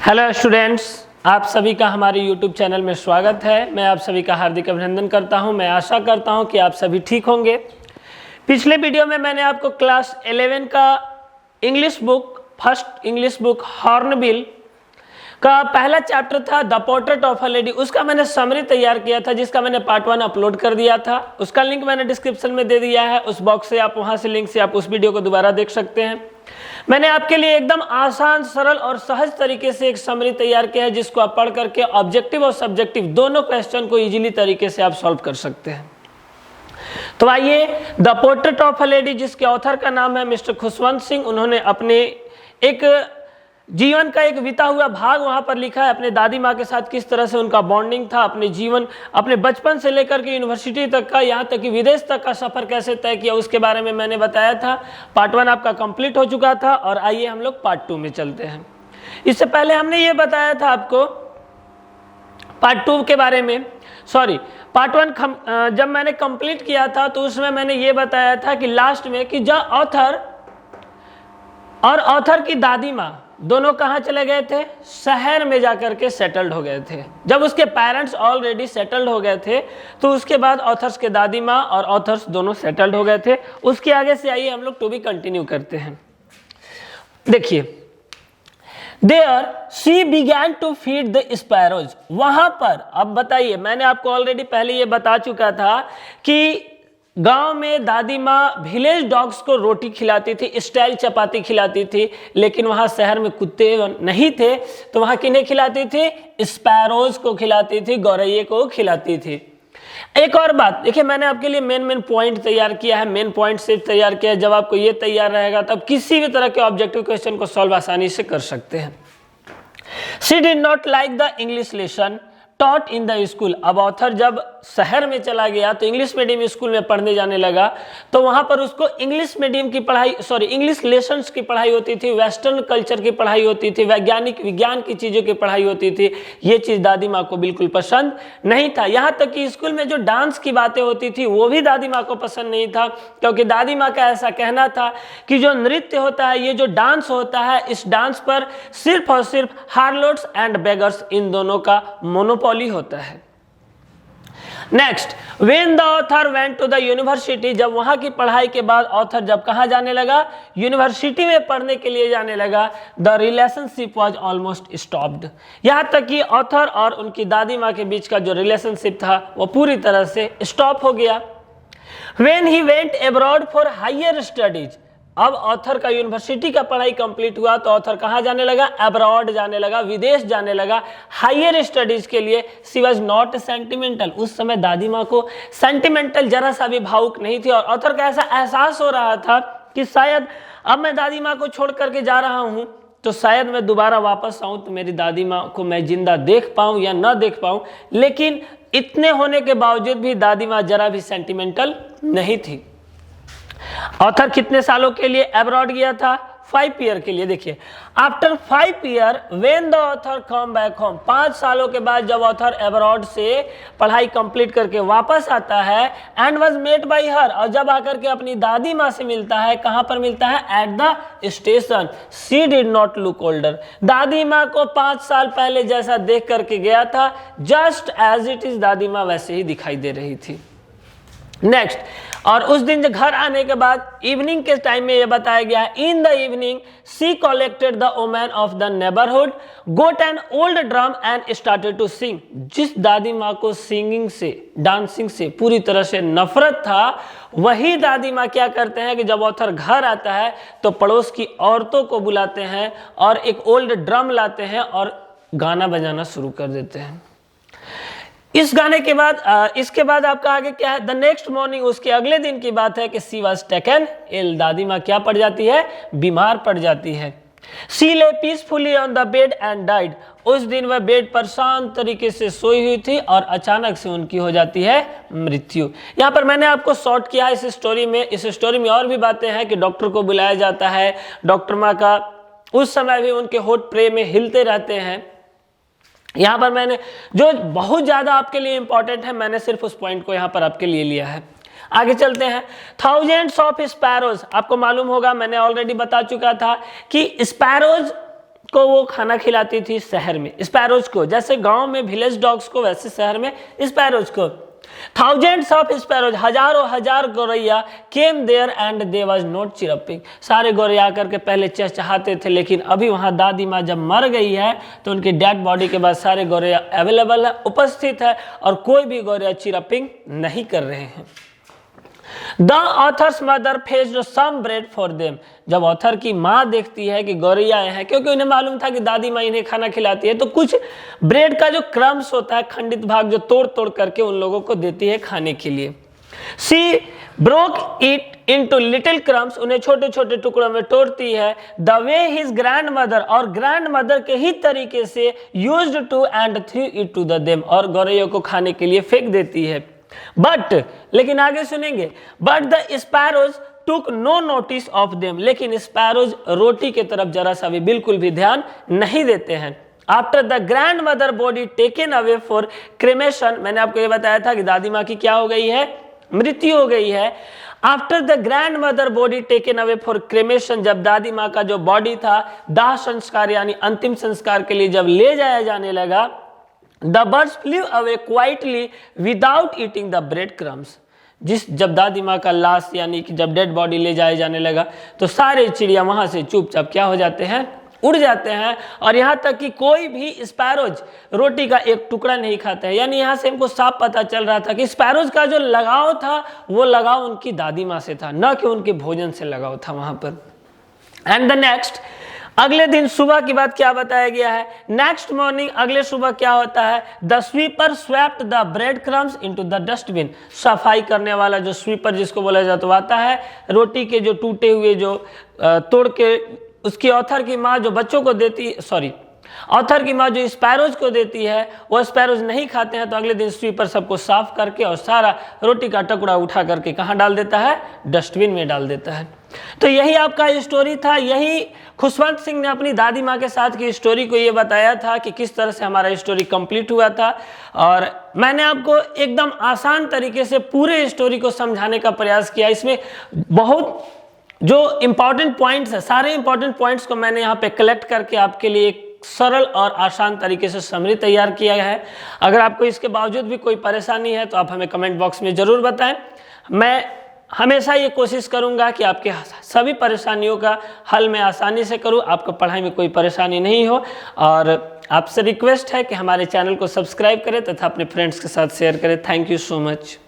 Hello students, आप सभी का हमारे YouTube चैनल में स्वागत है। मैं आप सभी का हार्दिक अभिनंदन करता हूं। मैं आशा करता हूं कि आप सभी ठीक होंगे। पिछले वीडियो में मैंने आपको क्लास 11 का English book, first English book hornbill का पहला चैप्टर था the portrait of a lady, उसका मैंने समरी तैयार किया था, जिसका मैंने पार्ट 1 अपलोड कर दिया था। उसका लिंक मैंने डिस्क्रिप्शन में दे दिया है। उस बॉक्स से आप वहां से लिंक से आप उस वीडियो को दोबारा देख सकते हैं। मैंने आपके लिए एकदम आसान, सरल और सहज तरीके से एक समरी तैयार किया है, जिसको आप पढ़ करके ऑब्जेक्टिव और सब्जेक्टिव दोनों क्वेश्चन को इजीली तरीके से आप सॉल्व कर सकते हैं। तो आइए, the portrait of a lady, जिसके ऑथर का नाम है मिस्टर खुशवंत सिंह, उन्होंने अपने एक जीवन का एक बीता हुआ भाग वहां पर लिखा है। अपने दादी माँ के साथ किस तरह से उनका बॉन्डिंग था, अपने जीवन, अपने बचपन से लेकर के यूनिवर्सिटी तक का, यहाँ तक कि विदेश तक का सफर कैसे तय किया, उसके बारे में मैंने बताया था। पार्ट 1 आपका कंप्लीट हो चुका था और आइए हम लोग पार्ट 2 में चलते हैं। इससे पहले हमने ये बताया था आपको पार्ट 2 के बारे में, सॉरी पार्ट 1 जब मैंने कंप्लीट किया था तो उसमें मैंने ये बताया था कि लास्ट में कि जब ऑथर और ऑथर की दादी माँ दोनों कहाँ चले गए थे, शहर में जाकर के सेटल्ड हो गए थे। जब उसके पेरेंट्स ऑलरेडी सेटल्ड हो गए थे तो उसके बाद ऑथर्स के दादी माँ और ऑथर्स दोनों सेटल्ड हो गए थे। उसके आगे से आइए हम लोग टू बी कंटिन्यू करते हैं। देखिए, there she began to feed the sparrows. वहां पर, अब बताइए, मैंने आपको ऑलरेडी पहले ये बता चुका था कि गांव में दादी माँ विलेज डॉग्स को रोटी खिलाती थी, स्टाइल चपाती खिलाती थी, लेकिन वहां शहर में कुत्ते नहीं थे तो वहां किन्हें खिलाती थी, स्पैरोज को खिलाती थी, गौरैये को खिलाती थी। एक और बात देखिए, मैंने आपके लिए मेन पॉइंट तैयार किया है, मेन पॉइंट सिर्फ तैयार किया है। जब आपको ये तैयार रहेगा तब किसी भी तरह के ऑब्जेक्टिव क्वेश्चन को सॉल्व आसानी से कर सकते हैं। She did not like the English lesson taught in the school. अब ऑथर जब शहर में चला गया तो इंग्लिश मीडियम स्कूल में पढ़ने जाने लगा, तो वहां पर उसको इंग्लिश मीडियम की पढ़ाई, इंग्लिश लेसन्स की पढ़ाई होती थी, वेस्टर्न कल्चर की पढ़ाई होती थी, वैज्ञानिक विज्ञान की चीज़ों की पढ़ाई होती थी। ये चीज़ दादी माँ को बिल्कुल पसंद नहीं था। यहाँ तक कि स्कूल में जो डांस की बातें होती थी वो भी दादी माँ को पसंद नहीं था, क्योंकि दादी माँ का ऐसा कहना था कि जो नृत्य होता है, ये जो डांस होता है, इस डांस पर सिर्फ और सिर्फ हार्लोट्स एंड बेगर्स, इन दोनों का मोनोपोली होता है। Next, when the author went to the university, जब वहां की पढ़ाई के बाद ऑथर जब कहां जाने लगा, यूनिवर्सिटी में पढ़ने के लिए जाने लगा, the relationship was almost stopped. यहां तक कि ऑथर और उनकी दादी माँ के बीच का जो रिलेशनशिप था वो पूरी तरह से स्टॉप हो गया। When he went abroad for higher studies, अब ऑथर का यूनिवर्सिटी का पढ़ाई कंप्लीट हुआ तो ऑथर कहाँ जाने लगा, अब्रॉड जाने लगा, विदेश जाने लगा हायर स्टडीज के लिए। शी वाज नॉट सेंटिमेंटल, उस समय दादी माँ को सेंटिमेंटल जरा सा भी भावुक नहीं थी, और ऑथर का ऐसा एहसास हो रहा था कि शायद अब मैं दादी माँ को छोड़ करके जा रहा हूँ तो शायद मैं दोबारा वापस आऊँ तो मेरी दादी माँ को मैं जिंदा देख पाऊँ या ना देख पाऊँ। लेकिन इतने होने के बावजूद भी दादी माँ जरा भी सेंटिमेंटल नहीं थी। ऑथर कितने सालों के लिए अब्रॉड गया था, 5 ईयर के लिए। देखिए, after 5 year when the author come back home, 5 सालों के बाद जब ऑथर अब्रॉड से पढ़ाई कंप्लीट करके वापस आता है, and was met by her, और जब आकर के अपनी दादी माँ से मिलता है, कहां पर मिलता है, at the station. She did not look older, दादी माँ को 5 साल पहले जैसा देख करके गया था, जस्ट एज इट इज, दादी माँ वैसे ही दिखाई दे रही थी। नेक्स्ट, और उस दिन जब घर आने के बाद इवनिंग के टाइम में ये बताया गया है, in the evening she collected the women of the neighbourhood, got an old drum and started to sing. जिस दादी माँ को सिंगिंग से, डांसिंग से पूरी तरह से नफरत था, वही दादी माँ क्या करते हैं कि जब ऑथर घर आता है तो पड़ोस की औरतों को बुलाते हैं और एक ओल्ड ड्रम लाते हैं और गाना बजाना शुरू कर देते हैं। इस गाने के बाद इसके बाद आपका आगे क्या है, द नेक्स्ट मॉर्निंग, उसके अगले दिन की बात है कि सी वॉज टेकन इल, दादी माँ क्या पड़ जाती है, बीमार पड़ जाती है। सी ले peacefully on the bed and died, उस दिन वह बेड पर शांत तरीके से सोई हुई थी और अचानक से उनकी हो जाती है मृत्यु। यहाँ पर मैंने आपको शॉर्ट किया है इस स्टोरी में। इस स्टोरी में और भी बातें हैं कि डॉक्टर को बुलाया जाता है, डॉक्टर माँ का उस समय भी उनके होठ प्रे में हिलते रहते हैं। यहाँ पर मैंने जो बहुत ज़्यादा आपके लिए इंपॉर्टेंट है, मैंने सिर्फ उस पॉइंट को यहाँ पर आपके लिए लिया है। आगे चलते हैं। थाउजेंड्स ऑफ स्पैरोज, आपको मालूम होगा, मैंने ऑलरेडी बता चुका था कि स्पैरोज को वो खाना खिलाती थी शहर में, स्पैरोज को, जैसे गांव में विलेज डॉग्स को वैसे शहर में स्पैरोज को। थाउजेंड्स ऑफ स्पैरोज, हजारों हजार गौरैया came there and they was not chirping, सारे गौरैया आकर के पहले चहचहाते थे, लेकिन अभी वहां दादी माँ जब मर गई है तो उनकी डेड बॉडी के बाद सारे गौरैया अवेलेबल है, उपस्थित है, और कोई भी गौरैया चिरपिंग नहीं कर रहे हैं। The author's mother faced some bread for them, जब ऑथर की माँ देखती है कि गौरैया हैं, क्योंकि उन्हें मालूम था कि दादी माँ इन्हें खाना खिलाती है, तो कुछ ब्रेड का जो क्रम्स होता है, खंडित भाग, जो तोड़ तोड़ करके उन लोगों को देती है खाने के लिए। She broke it into little crumbs, उन्हें छोटे छोटे टुकड़ों में तोड़ती है। The way his grandmother, और ग्रैंड मदर के ही तरीके से, used to and threw it to the them, और गौरैया को खाने के लिए फेंक देती है। बट, लेकिन आगे सुनेंगे, but the sparrows took no notice of them, लेकिन स्पैरोज रोटी के तरफ जरा सा भी बिल्कुल भी ध्यान नहीं देते हैं। After the grand mother body taken away for cremation, मैंने आपको ये बताया था कि दादी माँ की क्या हो गई है, मृत्यु हो गई है। After the grand mother body taken away for cremation, जब दादी माँ का जो बॉडी था दाह संस्कार यानी अंतिम संस्कार के लिए जब ले जाया जाने लगा, The birds flew away quietly without eating the bread crumbs. जब दादी माँ का लाश यानी कि जब डेड बॉडी ले जाया जाने लगा तो सारे चिड़िया वहां से चुपचाप क्या हो जाते हैं, उड़ जाते हैं, और यहाँ तक कि कोई भी स्पैरोज रोटी का एक टुकड़ा नहीं खाता है। यानी यहाँ से हमको साफ पता चल रहा था कि स्पैरोज का जो लगाव था वो लगाव उनकी दादी माँ से था, न कि उनके भोजन से लगाव था वहां पर। एंड द नेक्स्ट, अगले दिन सुबह की बात क्या बताया गया है। नेक्स्ट मॉर्निंग, अगले सुबह क्या होता है, the sweeper swept the bread crumbs into the dustbin, सफाई करने वाला जो स्वीपर जिसको बोला जाता आता है, रोटी के जो टूटे हुए जो तोड़ के उसकी ऑथर की माँ जो बच्चों को देती, ऑथर की माँ जो स्पैरोज को देती है, वो स्पैरोज नहीं खाते हैं, तो अगले दिन स्वीपर सबको साफ करके और सारा रोटी का टुकड़ा उठा करके कहाँ डाल देता है, डस्टबिन में डाल देता है। तो यही आपका स्टोरी था, यही खुशवंत सिंह ने अपनी दादी माँ के साथ की स्टोरी को ये बताया था कि किस तरह से हमारा स्टोरी कंप्लीट हुआ था। और मैंने आपको एकदम आसान तरीके से पूरे स्टोरी को समझाने का प्रयास किया। इसमें बहुत जो इम्पॉर्टेंट पॉइंट्स है, सारे इम्पॉर्टेंट पॉइंट्स को मैंने यहाँ पे कलेक्ट करके आपके लिए एक सरल और आसान तरीके से समरी तैयार किया है। अगर आपको इसके बावजूद भी कोई परेशानी है तो आप हमें कमेंट बॉक्स में ज़रूर बताएं। मैं हमेशा ये कोशिश करूंगा कि आपके सभी परेशानियों का हल मैं आसानी से करूं, आपको पढ़ाई में कोई परेशानी नहीं हो। और आपसे रिक्वेस्ट है कि हमारे चैनल को सब्सक्राइब करें तथा अपने फ्रेंड्स के साथ शेयर करें। Thank you so much.